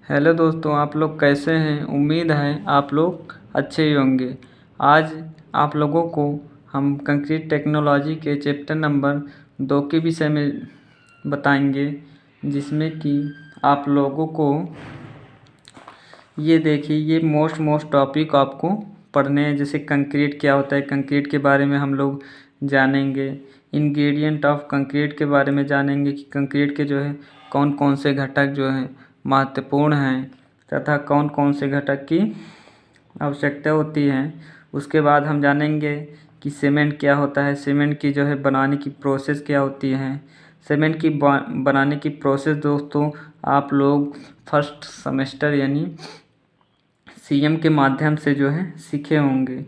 Hello दोस्तों, आप लोग कैसे हैं। उम्मीद है आप लोग अच्छे ही होंगे। आज आप लोगों को हम कंक्रीट टेक्नोलॉजी के चैप्टर नंबर 2 के विषय में बताएंगे, जिसमें कि आप लोगों को ये देखिए ये मोस्ट टॉपिक आपको पढ़ने हैं। जैसे कंक्रीट क्या होता है, कंक्रीट के बारे में हम लोग जानेंगे। इंग्रेडिएंट ऑफ कंक्रीट के बारे में जानेंगे कि कंक्रीट के जो है कौन कौन से घटक जो हैं महत्वपूर्ण हैं तथा कौन कौन से घटक की आवश्यकता होती है। उसके बाद हम जानेंगे कि सीमेंट क्या होता है, सीमेंट की जो है बनाने की प्रोसेस क्या होती है। सीमेंट की बनाने की प्रोसेस दोस्तों आप लोग फर्स्ट सेमेस्टर यानी सीएम के माध्यम से जो है सीखे होंगे।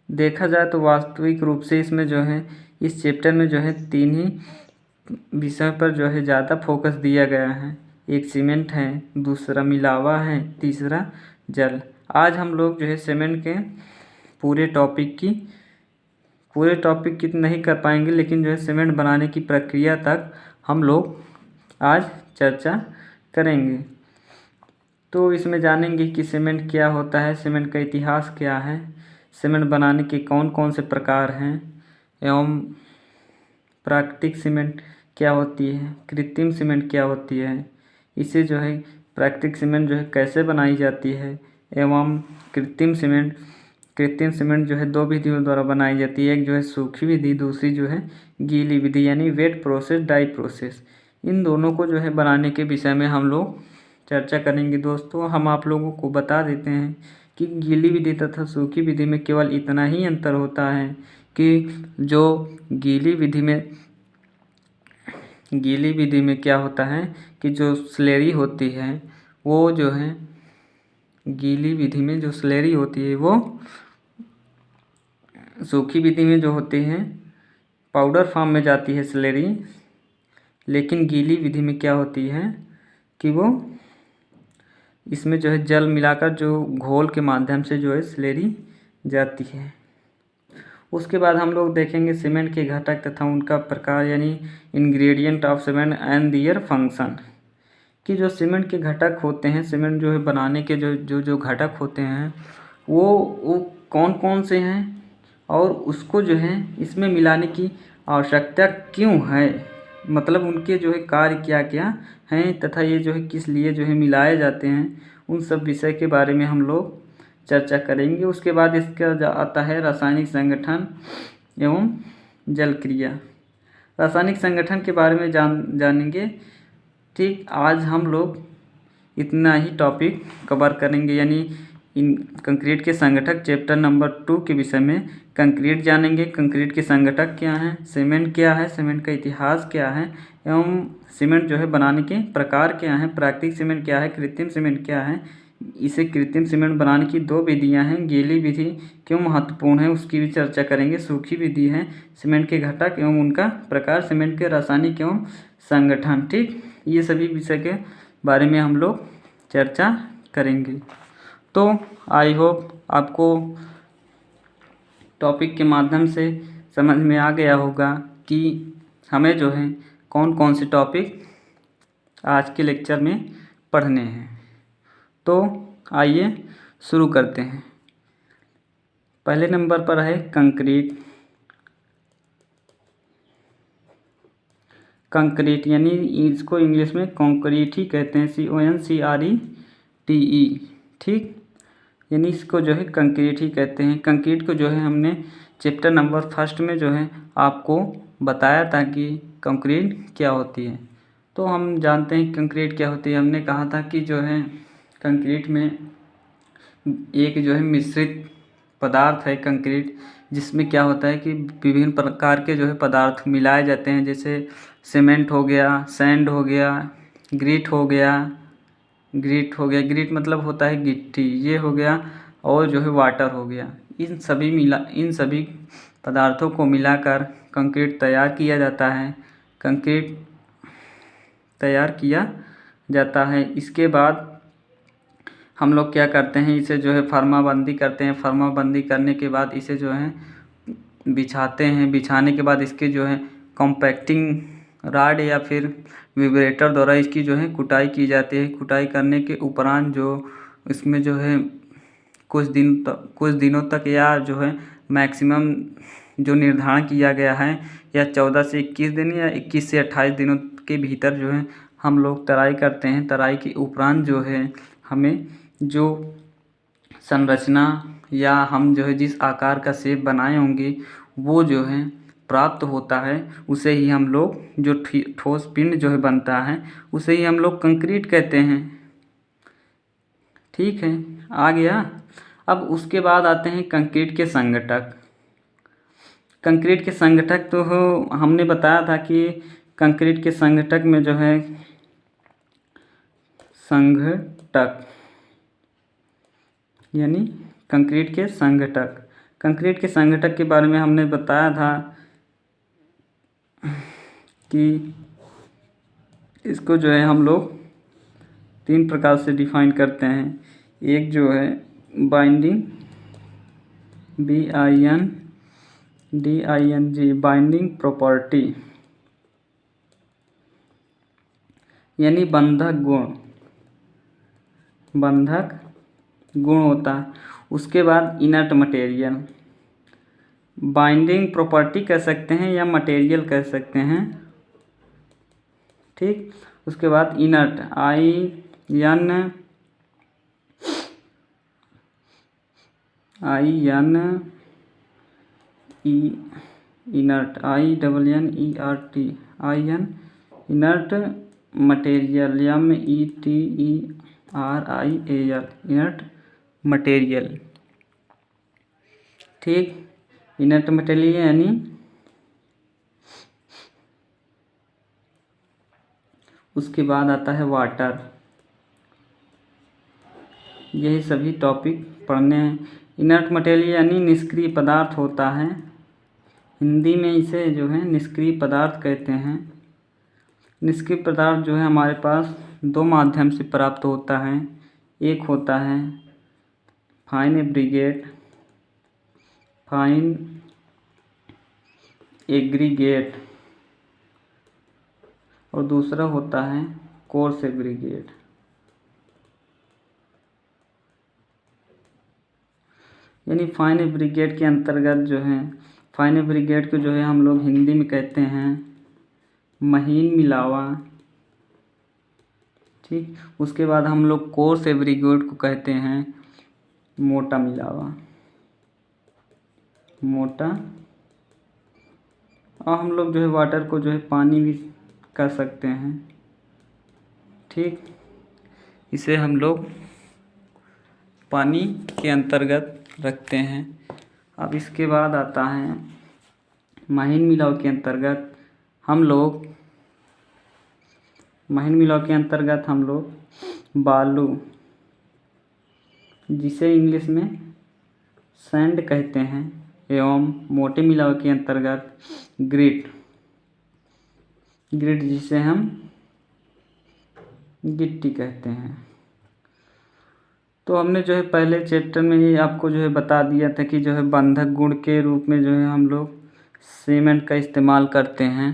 देखा जाए तो वास्तविक रूप से इसमें जो है इस चैप्टर में जो है 3 ही विषय पर जो है ज़्यादा फोकस दिया गया है। एक सीमेंट है, दूसरा मिलावा है, तीसरा जल। आज हम लोग जो है सीमेंट के पूरे टॉपिक की नहीं कर पाएंगे, लेकिन जो है सीमेंट बनाने की प्रक्रिया तक हम लोग आज चर्चा करेंगे। तो इसमें जानेंगे कि सीमेंट क्या होता है, सीमेंट का इतिहास क्या है, सीमेंट बनाने के कौन कौन से प्रकार हैं एवं प्राकृतिक सीमेंट क्या होती है, कृत्रिम सीमेंट क्या होती है, इसे जो है प्राकृतिक सीमेंट जो है कैसे बनाई जाती है एवं कृत्रिम सीमेंट जो है 2 विधियों द्वारा बनाई जाती है। एक जो है सूखी विधि, दूसरी जो है गीली विधि यानी वेट प्रोसेस, ड्राई प्रोसेस। इन दोनों को जो है बनाने के विषय में हम लोग चर्चा करेंगे। दोस्तों हम आप लोगों को बता देते हैं कि गीली विधि तथा सूखी विधि में केवल इतना ही अंतर होता है कि जो गीली विधि में क्या होता है कि जो स्लेरी होती है वो जो है गीली विधि में जो स्लेरी होती है वो सूखी विधि में जो होती है पाउडर फॉर्म में जाती है स्लेरी। लेकिन गीली विधि में क्या होती है कि वो इसमें जो है जल मिलाकर जो घोल के माध्यम से जो है स्लेरी जाती है। उसके बाद हम लोग देखेंगे सीमेंट के घटक तथा उनका प्रकार यानी ingredient of cement and their function. कि जो सीमेंट के घटक होते हैं, सीमेंट जो है बनाने के जो घटक होते हैं वो कौन कौन से हैं और उसको जो है इसमें मिलाने की आवश्यकता क्यों है, मतलब उनके जो है कार्य क्या क्या हैं तथा ये जो है किस लिए जो है मिलाए जाते हैं, उन सब विषय के बारे में हम लोग चर्चा करेंगे। उसके बाद इसका आता है रासायनिक संगठन एवं जल क्रिया। रासायनिक संगठन के बारे में जानेंगे। ठीक, आज हम लोग इतना ही टॉपिक कवर करेंगे, यानी इन कंक्रीट के संगठक चैप्टर नंबर 2 के विषय में कंक्रीट जानेंगे, कंक्रीट के संगठक क्या हैं, सीमेंट क्या है, सीमेंट का इतिहास क्या है एवं सीमेंट जो है बनाने के प्रकार क्या हैं, प्राकृतिक सीमेंट क्या है, कृत्रिम सीमेंट क्या है। इसे कृत्रिम सीमेंट बनाने की 2 विधियां हैं। गीली विधि क्यों महत्वपूर्ण है उसकी भी चर्चा करेंगे। सूखी विधि है सीमेंट के घटक एवं उनका प्रकार, सीमेंट के रासायनिक एवं संगठन। ठीक, ये सभी विषय के बारे में हम लोग चर्चा करेंगे। तो आई होप आपको टॉपिक के माध्यम से समझ में आ गया होगा कि हमें जो है कौन कौन से टॉपिक आज के लेक्चर में पढ़ने हैं। तो आइए शुरू करते हैं। पहले नंबर पर है कंक्रीट। कंक्रीट यानी इसको इंग्लिश में कंक्रीट ही कहते हैं, CONCRETE। ठीक, यानी इसको जो है कंक्रीट ही कहते हैं। कंक्रीट को जो है हमने चैप्टर नंबर 1 में जो है आपको बताया था कि कंक्रीट क्या होती है। तो हम जानते हैं कंक्रीट क्या होती है। हमने कहा था कि जो है कंक्रीट में एक जो है मिश्रित पदार्थ है कंक्रीट, जिसमें क्या होता है कि विभिन्न प्रकार के जो है पदार्थ मिलाए जाते हैं। जैसे सीमेंट हो गया, सैंड हो गया, ग्रीट हो गया। ग्रीट मतलब होता है गिट्टी, ये हो गया, और जो है वाटर हो गया। इन सभी पदार्थों को मिलाकर कंक्रीट तैयार किया जाता है। कंक्रीट तैयार किया जाता है। इसके बाद हम लोग क्या करते हैं, इसे जो है फर्माबंदी करते हैं। फर्माबंदी करने के बाद इसे जो है बिछाते हैं। बिछाने के बाद इसके जो है कॉम्पैक्टिंग राड या फिर विब्रेटर द्वारा इसकी जो है कुटाई की जाती है। कुटाई करने के उपरांत जो इसमें जो है कुछ दिनों तक या जो है मैक्सिमम जो निर्धारण किया गया है या 14 से 21 दिन या 21 से 28 दिनों के भीतर जो है हम लोग तराई करते हैं। तराई के उपरांत जो है हमें जो संरचना या हम जो है जिस आकार का शेप बनाए होंगे वो जो है प्राप्त होता है, उसे ही हम लोग जो ठोस पिंड जो है बनता है उसे ही हम लोग कंक्रीट कहते हैं। ठीक है, आ गया। अब उसके बाद आते हैं कंक्रीट के संघटक। कंक्रीट के संघटक तो हमने बताया था कि कंक्रीट के संघटक में जो है संघटक यानी कंक्रीट के संघटक। कंक्रीट के संघटक के बारे में हमने बताया था कि इसको जो है हम लोग 3 प्रकार से डिफाइन करते हैं। एक जो है बाइंडिंग, BINDING बाइंडिंग प्रॉपर्टी यानी बंधक गुण होता है। उसके बाद इनर्ट मटेरियल, बाइंडिंग प्रॉपर्टी कह सकते हैं या मटेरियल कह सकते हैं। ठीक, उसके बाद inert inert material inert material. ठीक, इनर्ट मटेरियल यानी उसके बाद आता है वाटर। यही सभी टॉपिक पढ़ने हैं। इनर्ट मटेरियल यानी निष्क्रिय पदार्थ होता है। हिंदी में इसे जो है निष्क्रिय पदार्थ कहते हैं। निष्क्रिय पदार्थ जो है हमारे पास 2 माध्यम से प्राप्त होता है। एक होता है फाइन एग्रीगेट और दूसरा होता है कोर्स एग्रीगेट। यानी फाइन एग्रीगेट के अंतर्गत जो है फाइन एग्रीगेट को जो है हम लोग हिंदी में कहते हैं महीन मिलावा। ठीक, उसके बाद हम लोग कोर्स एग्रीगेट को कहते हैं मोटा मिलावा, और हम लोग जो है वाटर को जो है पानी भी कर सकते हैं। ठीक, इसे हम लोग पानी के अंतर्गत रखते हैं। अब इसके बाद आता है महीन मिलाव के अंतर्गत हम लोग बालू, जिसे इंग्लिश में सैंड कहते हैं, एवं मोटे मिलाव के अंतर्गत ग्रिट जिसे हम गिट्टी कहते हैं। तो हमने जो है पहले चैप्टर में ही आपको जो है बता दिया था कि जो है बंधक गुण के रूप में जो है हम लोग सीमेंट का इस्तेमाल करते हैं।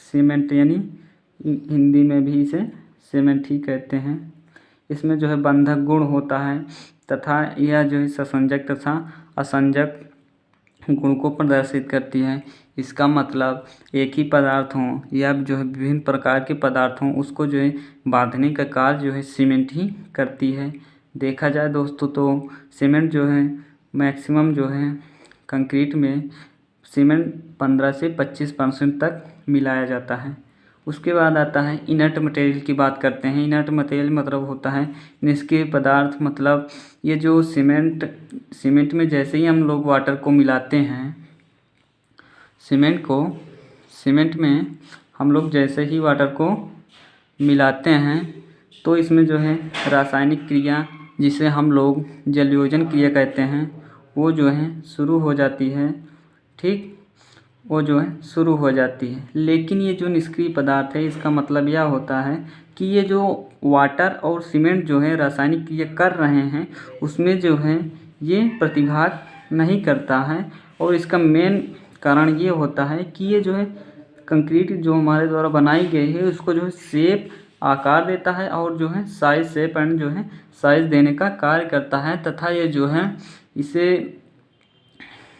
सीमेंट यानी हिंदी में भी इसे सीमेंट ही कहते हैं। इसमें जो है बंधक गुण होता है तथा यह जो है ससंजक तथा असंजक गुण को प्रदर्शित करती है। इसका मतलब एक ही पदार्थ हों या जो है विभिन्न प्रकार के पदार्थ हों, उसको जो है बांधने का कार्य जो है सीमेंट ही करती है। देखा जाए दोस्तों तो सीमेंट जो है मैक्सिमम जो है कंक्रीट में सीमेंट 15 से 25% तक मिलाया जाता है। उसके बाद आता है इनर्ट मटेरियल की बात करते हैं। इनर्ट मटेरियल मतलब होता है निष्क्रिय पदार्थ। मतलब ये जो सीमेंट में जैसे ही हम लोग वाटर को मिलाते हैं, सीमेंट में हम लोग जैसे ही वाटर को मिलाते हैं तो इसमें जो है रासायनिक क्रिया, जिसे हम लोग जलयोजन क्रिया कहते हैं, वो जो है शुरू हो जाती है। ठीक, वो जो है शुरू हो जाती है। लेकिन ये जो निष्क्रिय पदार्थ है, इसका मतलब यह होता है कि ये जो वाटर और सीमेंट जो है रासायनिक क्रिया कर रहे हैं, उसमें जो है ये प्रतिभाग नहीं करता है। और इसका मेन कारण ये होता है कि ये जो है कंक्रीट जो हमारे द्वारा बनाई गई है उसको जो है शेप आकार देता है और जो है साइज शेप एंड जो है साइज देने का कार्य करता है, तथा ये जो है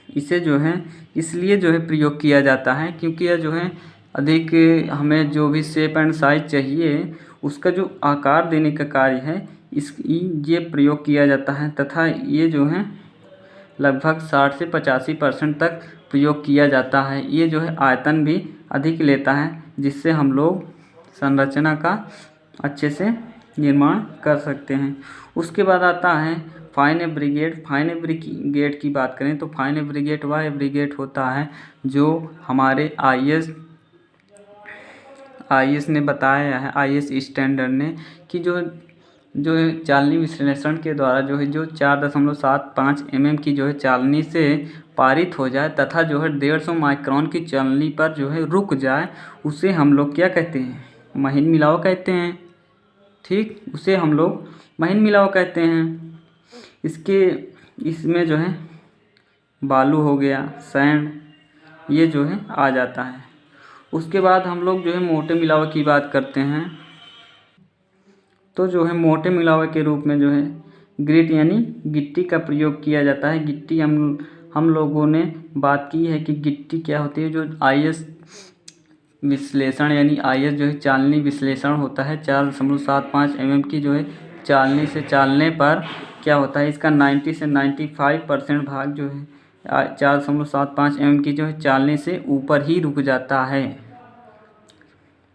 इसे जो है इसलिए जो है प्रयोग किया जाता है क्योंकि यह जो है अधिक हमें जो भी शेप एंड साइज चाहिए उसका जो आकार देने का कार्य है ये प्रयोग किया जाता है, तथा ये जो है लगभग 60 से 85% तक प्रयोग किया जाता है। ये जो है आयतन भी अधिक लेता है जिससे हम लोग संरचना का अच्छे से निर्माण कर सकते हैं। उसके बाद आता है फाइन एब्रिगेट। फाइन एब्रिगेट की बात करें तो फाइन एब्रिगेट वह एब्रिगेट होता है जो हमारे आईएस ने बताया है, आईएस स्टैंडर्ड ने, कि जो चालनी विश्लेषण के द्वारा जो है जो 4.75 mm की जो है चालनी से पारित हो जाए तथा जो है 150 माइक्रोन की चालनी पर जो है रुक जाए, उसे हम लोग क्या कहते हैं? महीन मिलाव कहते हैं। ठीक, उसे हम लोग महीन मिलाव कहते हैं। इसमें जो है बालू हो गया, सैंड, ये जो है आ जाता है। उसके बाद हम लोग जो है मोटे मिलाव की बात करते हैं तो जो है मोटे मिलावे के रूप में जो है ग्रिट यानी गिट्टी का प्रयोग किया जाता है। गिट्टी हम लोगों ने बात की है कि गिट्टी क्या होती है। जो आईएस विश्लेषण यानी आईएस जो है चालनी विश्लेषण होता है 4.75 mm की जो है चालनी से चालने पर क्या होता है, इसका 90 से 95% भाग जो है 4.75 mm की जो है चालनी से ऊपर ही रुक जाता है।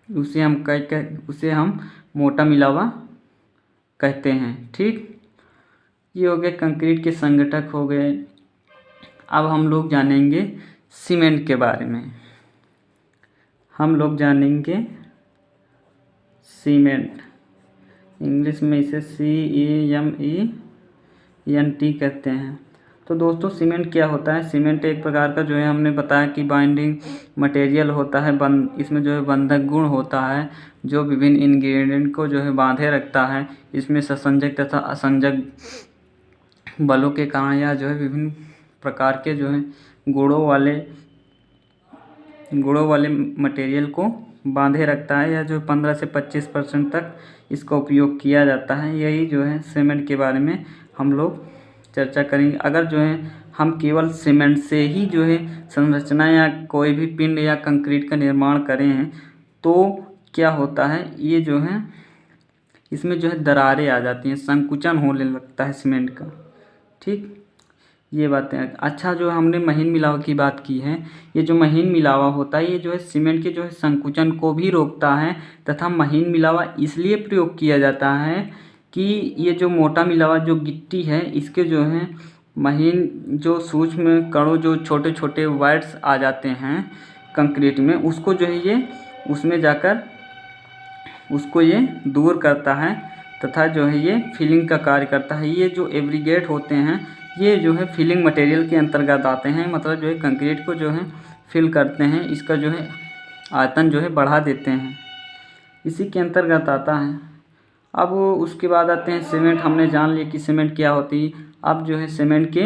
उसे हम मोटा मिलावा कहते हैं। ठीक, ये हो गए कंक्रीट के संगठक हो गए। अब हम लोग जानेंगे सीमेंट के बारे में। हम लोग जानेंगे सीमेंट, इंग्लिश में इसे CEMENT कहते हैं। तो दोस्तों सीमेंट क्या होता है? सीमेंट एक प्रकार का जो है हमने बताया कि बाइंडिंग मटेरियल होता है। इसमें जो है बंधक गुण होता है जो विभिन्न इंग्रेडिएंट को जो है बांधे रखता है। इसमें ससंजक तथा असंजक बलों के कारण या जो है विभिन्न प्रकार के जो है गुणों वाले मटेरियल को बांधे रखता है, या जो 15 से 25% तक इसका उपयोग किया जाता है। यही जो है सीमेंट के बारे में हम लोग चर्चा करेंगे। अगर जो है हम केवल सीमेंट से ही जो है संरचना या कोई भी पिंड या कंक्रीट का निर्माण करें तो क्या होता है, ये जो है इसमें जो है दरारें आ जाती हैं, संकुचन होने लगता है सीमेंट का। ठीक, ये बातें। अच्छा, जो हमने महीन मिलावा की बात की है, ये जो महीन मिलावा होता है ये जो है सीमेंट के जो है संकुचन को भी रोकता है, तथा महीन मिलावा इसलिए प्रयोग किया जाता है कि ये जो मोटा मिलावा जो गिट्टी है इसके जो है महीन जो सूक्ष्म कणों जो छोटे छोटे वाइट्स आ जाते हैं कंक्रीट में, उसको जो है ये उसमें जाकर उसको ये दूर करता है, तथा जो है ये फिलिंग का कार्य करता है। ये जो एब्रिगेट होते हैं ये जो है फिलिंग मटेरियल के अंतर्गत आते हैं, मतलब जो है कंक्रीट को जो है फिल करते हैं, इसका जो है आयतन जो है बढ़ा देते हैं, इसी के अंतर्गत आता है। अब उसके बाद आते हैं सीमेंट। हमने जान लिया कि सीमेंट क्या होती है। अब जो है सीमेंट के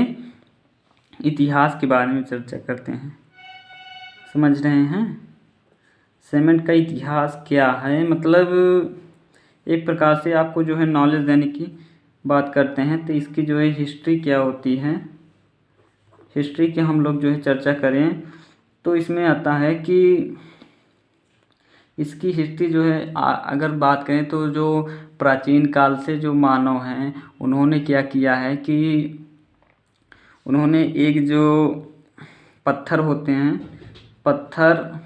इतिहास के बारे में चर्चा करते हैं। समझ रहे हैं सीमेंट का इतिहास क्या है? मतलब एक प्रकार से आपको जो है नॉलेज देने की बात करते हैं तो इसकी जो है हिस्ट्री क्या होती है, हिस्ट्री की हम लोग जो है चर्चा करें तो इसमें आता है कि इसकी हिस्ट्री जो है अगर बात करें तो जो प्राचीन काल से जो मानव हैं उन्होंने क्या किया है कि उन्होंने एक जो पत्थर होते हैं, पत्थर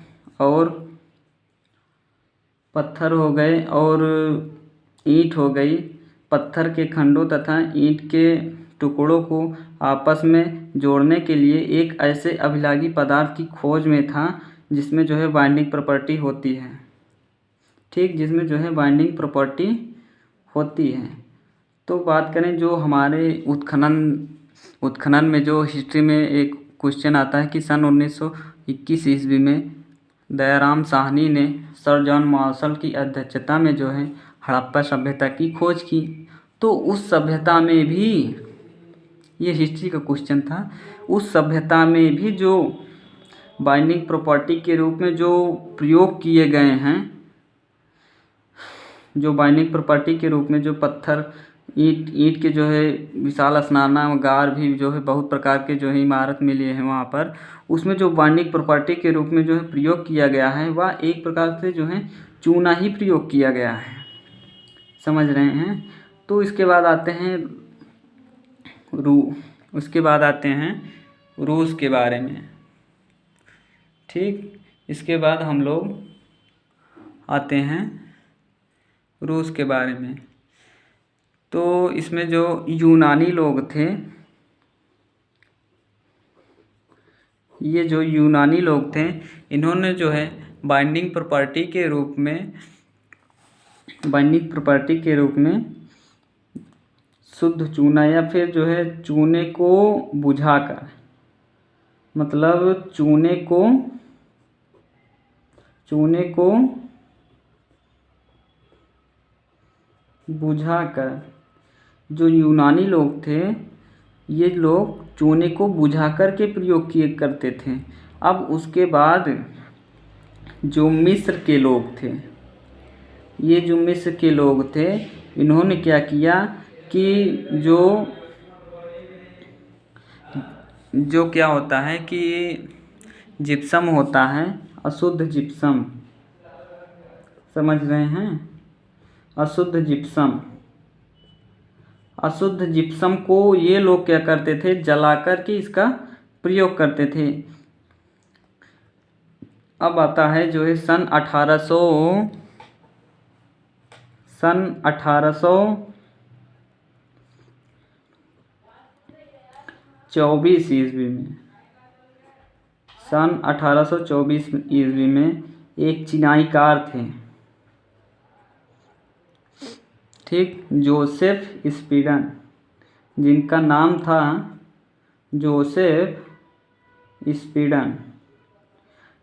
हो गए और ईंट हो गई, पत्थर के खंडों तथा ईंट के टुकड़ों को आपस में जोड़ने के लिए एक ऐसे अभिलागी पदार्थ की खोज में था जिसमें जो है बाइंडिंग प्रॉपर्टी होती है। ठीक, जिसमें जो है बाइंडिंग प्रॉपर्टी होती है। तो बात करें जो हमारे उत्खनन में जो हिस्ट्री में एक क्वेश्चन आता है कि सन 1921 ईस्वी में दयाराम साहनी ने सर जॉन मार्शल की अध्यक्षता में जो है हड़प्पा सभ्यता की खोज की। तो उस सभ्यता में भी, ये हिस्ट्री का क्वेश्चन था, उस सभ्यता में भी जो बाइंडिंग प्रॉपर्टी के रूप में जो प्रयोग किए गए हैं, जो बाइंडिंग प्रॉपर्टी के रूप में जो पत्थर ईंट के जो है विशाल स्नानागार भी जो है बहुत प्रकार के जो है इमारत मिले हैं वहाँ पर, उसमें जो बाइंडिंग प्रॉपर्टी के रूप में जो है प्रयोग किया गया है वह एक प्रकार से जो है चूना ही प्रयोग किया गया है। समझ रहे हैं। तो इसके बाद आते हैं उसके बाद आते हैं रूस के बारे में। ठीक, इसके बाद हम लोग आते हैं रूस के बारे में। तो इसमें जो यूनानी लोग थे, ये जो यूनानी लोग थे, इन्होंने जो है बाइंडिंग प्रॉपर्टी के रूप में शुद्ध चूना या फिर जो है चूने को बुझाकर, मतलब चूने को बुझाकर, जो यूनानी लोग थे ये लोग चूने को बुझाकर के प्रयोग किए करते थे। अब उसके बाद जो मिस्र के लोग थे, ये जो मिस्र के लोग थे, इन्होंने क्या किया कि जो क्या होता है कि जिप्सम होता है, अशुद्ध जिप्सम, समझ रहे हैं, अशुद्ध जिप्सम को ये लोग क्या करते थे, जलाकर के इसका प्रयोग करते थे। अब आता है जो है सन 1824 ईस्वी में, सन 1824 ईस्वी में एक चिनाईकार थे, ठीक, जोसेफ स्पीडन, जिनका नाम था जोसेफ स्पीडन।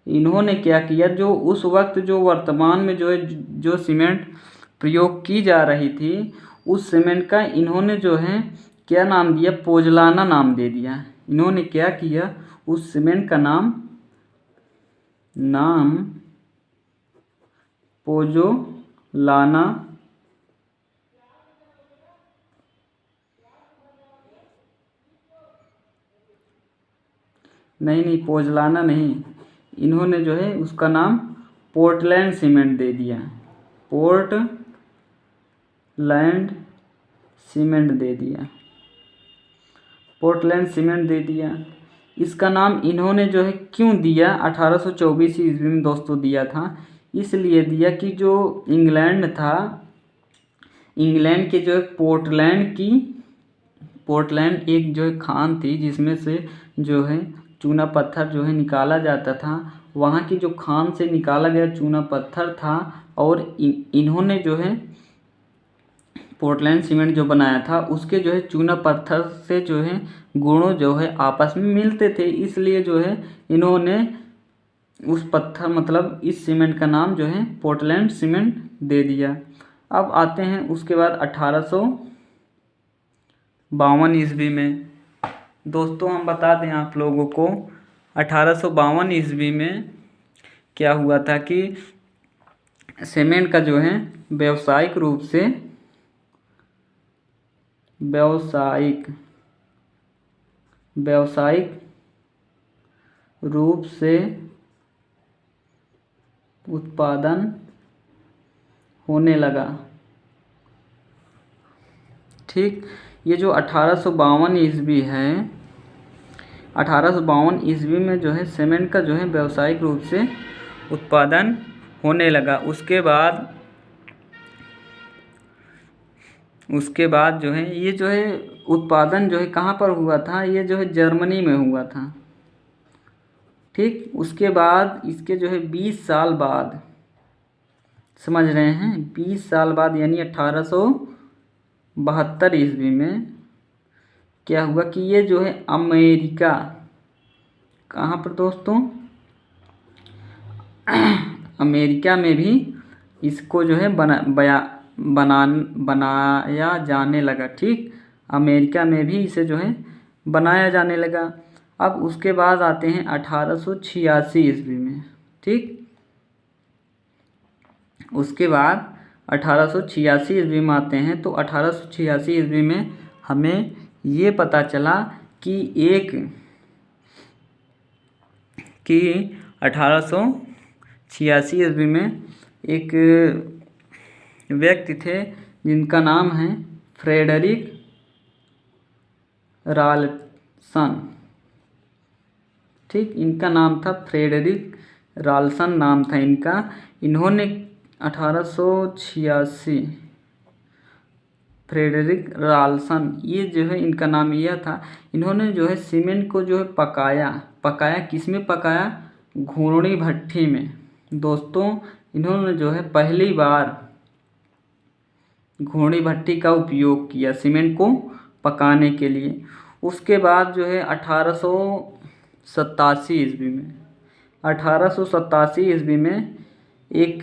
इन्होंने क्या किया, जो उस वक्त जो वर्तमान में जो है जो सीमेंट प्रयोग की जा रही थी, उस सीमेंट का इन्होंने जो है क्या नाम दिया, पोजलाना नाम दे दिया। इन्होंने क्या किया, उस सीमेंट का नाम पोजोलाना, नहीं पोजलाना नहीं, इन्होंने जो है उसका नाम पोर्टलैंड सीमेंट दे दिया, पोर्टलैंड सीमेंट दे दिया। इसका नाम इन्होंने जो है क्यों दिया, 1824 ईस्वी में दोस्तों दिया था, इसलिए दिया कि जो इंग्लैंड था, इंग्लैंड के जो है पोर्टलैंड एक जो है खान थी जिसमें से जो है चूना पत्थर जो है निकाला जाता था। वहाँ की जो खान से निकाला गया चूना पत्थर था, और इन्होंने जो है पोर्टलैंड सीमेंट जो बनाया था उसके जो है चूना पत्थर से जो है गुणों जो है आपस में मिलते थे, इसलिए जो है इन्होंने उस पत्थर मतलब इस सीमेंट का नाम जो है पोर्टलैंड सीमेंट दे दिया। अब आते हैं उसके बाद 1852 ईस्वी में। दोस्तों हम बता दें आप लोगों को, 1852 ईस्वी में क्या हुआ था कि सीमेंट का जो है व्यावसायिक रूप से उत्पादन होने लगा। ठीक, ये जो 1852 ईस्वी है, 1852 ईस्वी में जो है सीमेंट का जो है व्यावसायिक रूप से उत्पादन होने लगा। उसके बाद जो है ये जो है उत्पादन जो है कहाँ पर हुआ था, ये जो है जर्मनी में हुआ था। ठीक, उसके बाद इसके जो है 20 साल बाद, समझ रहे हैं, 20 साल बाद यानी 1872 ईस्वी में क्या हुआ कि ये जो है अमेरिका, कहाँ पर दोस्तों, अमेरिका में भी इसको जो है बनाया जाने लगा। ठीक, अमेरिका में भी इसे जो है बनाया जाने लगा। अब उसके बाद आते हैं 1886 ईस्वी में। ठीक, उसके बाद 1886 ईस्वी में आते हैं। तो 1886 ईस्वी में हमें ये पता चला कि 1886 ईस्वी में एक व्यक्ति थे जिनका नाम है फ्रेडरिक राल्सन। ठीक, इनका नाम था फ्रेडरिक राल्सन नाम था इनका। इन्होंने 1886 फ्रेडरिक राल्सन, ये जो है इनका नाम यह था। इन्होंने जो है सीमेंट को जो है पकाया किस में पकाया? घूर्णी भट्ठी में। दोस्तों, इन्होंने जो है पहली बार घूर्णी भट्ठी का उपयोग किया सीमेंट को पकाने के लिए। उसके बाद जो है 1887 ईस्वी में एक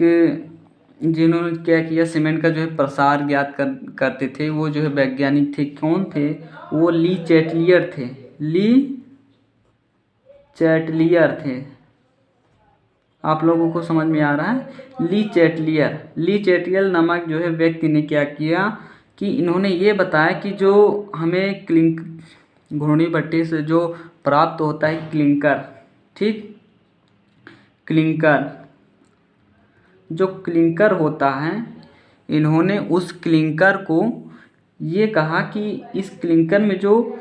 जिन्होंने क्या किया, सीमेंट का जो है प्रसार ज्ञात करते थे, वो जो है वैज्ञानिक थे। कौन थे वो? ली चैटलियर थे। आप लोगों को समझ में आ रहा है? ली चैटलियर नामक जो है व्यक्ति ने क्या किया कि इन्होंने ये बताया कि जो हमें घूर्णी भट्ठी से जो प्राप्त होता है क्लिंकर, ठीक, जो क्लिंकर होता है, इन्होंने उस क्लिंकर को ये कहा कि इस क्लिंकर में जो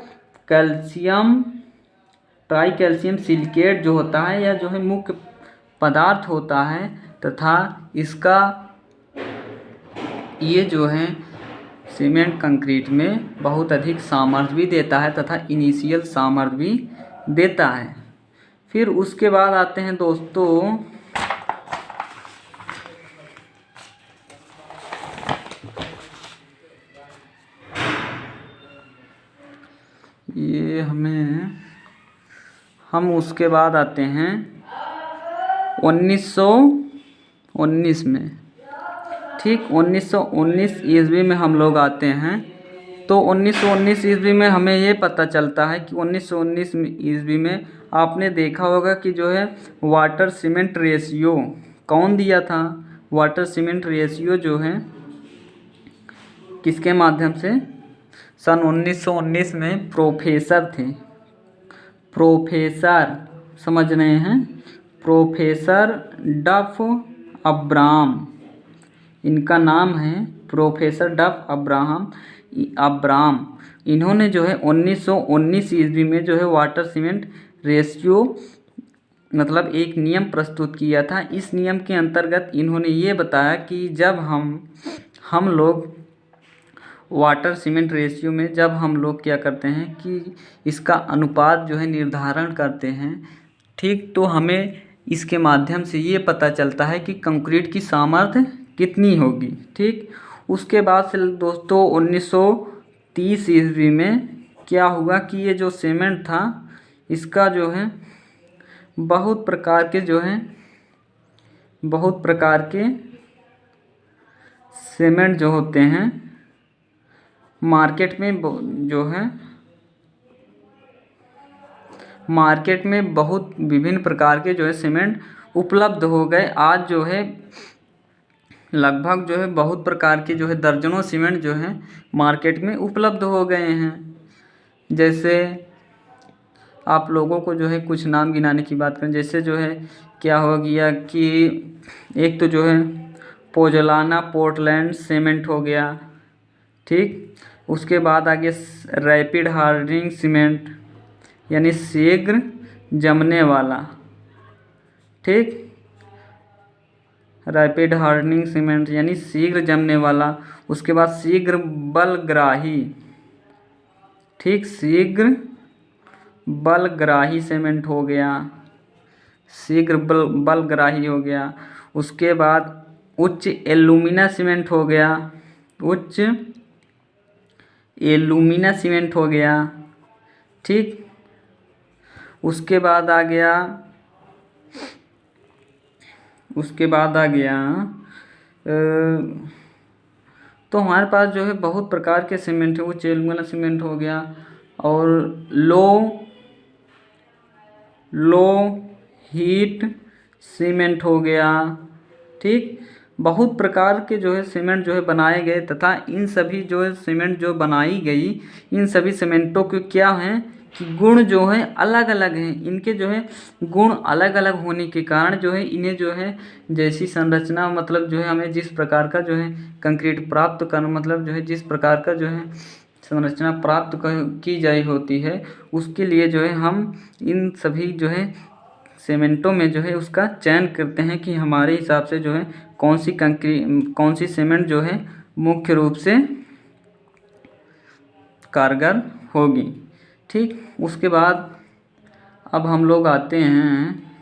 ट्राइकैल्शियम सिलिकेट जो होता है या जो है मुख्य पदार्थ होता है, तथा इसका ये जो है सीमेंट कंक्रीट में बहुत अधिक सामर्थ्य भी देता है तथा इनिशियल सामर्थ्य भी देता है। फिर उसके बाद आते हैं दोस्तों हम उसके बाद आते हैं 1919 में। ठीक, 1919 ईस्वी में हम लोग आते हैं। तो 1919 ईस्वी में हमें ये पता चलता है कि 1919 ईस्वी में आपने देखा होगा कि जो है वाटर सीमेंट रेशियो कौन दिया था? वाटर सीमेंट रेशियो जो है किसके माध्यम से? सन 1919 में प्रोफेसर समझ रहे हैं, प्रोफेसर डफ अब्राम, इनका नाम है प्रोफेसर डफ अब्राम। इन्होंने जो है 1919 ईस्वी में जो है वाटर सीमेंट रेशियो मतलब एक नियम प्रस्तुत किया था। इस नियम के अंतर्गत इन्होंने ये बताया कि जब हम लोग वाटर सीमेंट रेशियो में जब हम लोग क्या करते हैं कि इसका अनुपात जो है निर्धारण करते हैं, ठीक, तो हमें इसके माध्यम से ये पता चलता है कि कंक्रीट की सामर्थ्य कितनी होगी। ठीक, उसके बाद से दोस्तों 1930 ईस्वी में क्या हुआ कि ये जो सीमेंट था इसका जो है बहुत प्रकार के सीमेंट जो होते हैं मार्केट में बहुत विभिन्न प्रकार के जो है सीमेंट उपलब्ध हो गए। आज जो है लगभग जो है बहुत प्रकार के जो है दर्जनों सीमेंट जो है मार्केट में उपलब्ध हो गए हैं। जैसे आप लोगों को जो है कुछ नाम गिनाने की बात करें, जैसे जो है क्या हो गया कि एक तो जो है पोजलाना पोर्टलैंड सीमेंट हो गया। ठीक, उसके बाद आगे रैपिड हार्डनिंग सीमेंट यानी शीघ्र जमने वाला। ठीक, रैपिड हार्डनिंग सीमेंट यानी शीघ्र जमने वाला। उसके बाद शीघ्र बलग्राही। ठीक, शीघ्र बलग्राही सीमेंट हो गया, शीघ्र बलग्राही हो गया। उसके बाद उच्च एल्यूमिना सीमेंट हो गया, उच्च एल्यूमिना सीमेंट हो गया। ठीक, उसके बाद आ गया तो हमारे पास जो है बहुत प्रकार के सीमेंट है। उच्च एल्यूमिना सीमेंट हो गया और लो लो हीट सीमेंट हो गया। ठीक, बहुत प्रकार के जो है सीमेंट जो है बनाए गए, तथा इन सभी जो है सीमेंट जो बनाई गई, इन सभी सीमेंटों के क्या हैं कि गुण जो है अलग अलग हैं। इनके जो है गुण अलग अलग होने के कारण जो है इन्हें जो है जैसी संरचना, मतलब जो है हमें जिस प्रकार का जो है कंक्रीट प्राप्त कर, मतलब जो है जिस प्रकार का जो है संरचना प्राप्त की जाई होती है, उसके लिए जो है हम इन सभी जो है सीमेंटों में जो है उसका चयन करते हैं कि हमारे हिसाब से जो है कौन सी सीमेंट जो है मुख्य रूप से कारगर होगी। ठीक, उसके बाद अब हम लोग आते हैं,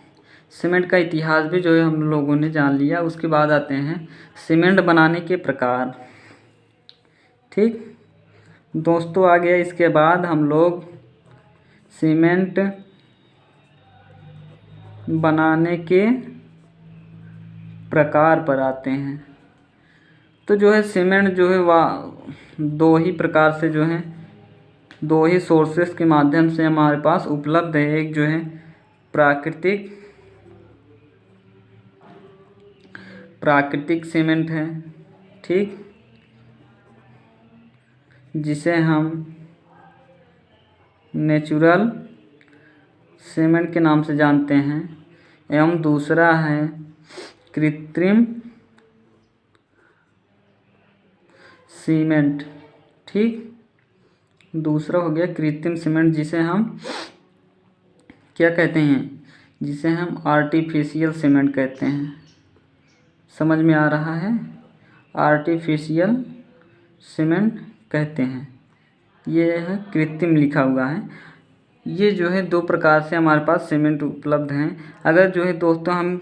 सीमेंट का इतिहास भी जो है हम लोगों ने जान लिया। उसके बाद आते हैं सीमेंट बनाने के प्रकार। ठीक दोस्तों, आ गया इसके बाद हम लोग सीमेंट बनाने के प्रकार पर आते हैं। तो जो है सीमेंट जो है वह दो ही प्रकार से जो है, दो ही सोर्सेस के माध्यम से हमारे पास उपलब्ध है। एक जो है प्राकृतिक सीमेंट है, ठीक, जिसे हम नेचुरल सीमेंट के नाम से जानते हैं, एवं दूसरा है कृत्रिम सीमेंट। ठीक, दूसरा हो गया कृत्रिम सीमेंट, जिसे हम क्या कहते हैं, जिसे हम आर्टिफिशियल सीमेंट कहते हैं। समझ में आ रहा है, आर्टिफिशियल सीमेंट कहते हैं। ये है कृत्रिम लिखा हुआ है। ये जो है दो प्रकार से हमारे पास सीमेंट उपलब्ध हैं। अगर जो है दोस्तों हम